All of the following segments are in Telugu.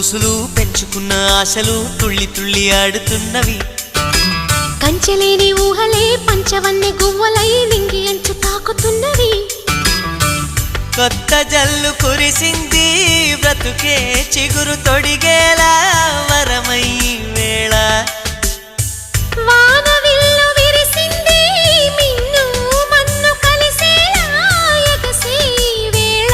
ఊసులు పెంచుకున్న ఆశలు తుళ్ళి తుళ్ళి ఆడుతున్నవి. కంచెలేని ఊహలే పంచవన్నె గువ్వలై నింగి అంచు తాకుతున్నవి. కొత్త జల్లు కురిసింది బ్రతుకే చిగురు తొడిగేలా వరమై వేళ. వానవిల్లు విరిసింది మిన్ను మన్ను కలిసేలా ఎగసే వేళ.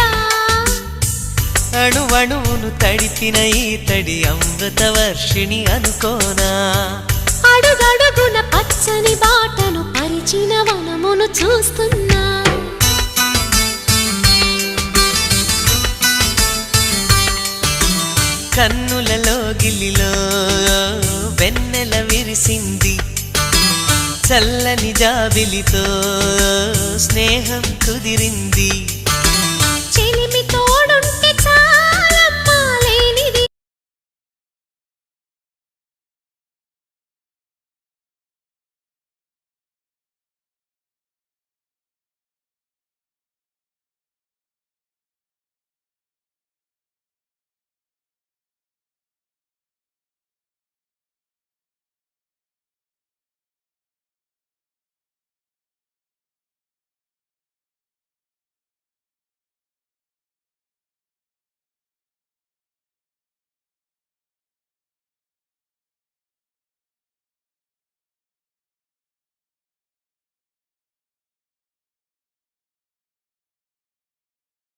అణువణువును తడిపిన ఈ తడి అమృత వర్షిణి అనుకోనా. అడుగడుగున పచ్చని బాటను పరిచిన వనమును చూస్తున్నా. కన్నులలో గిల్లిలో వెన్నెల విరిసింది. చల్లని జాబిలితో స్నేహం కుదిరింది.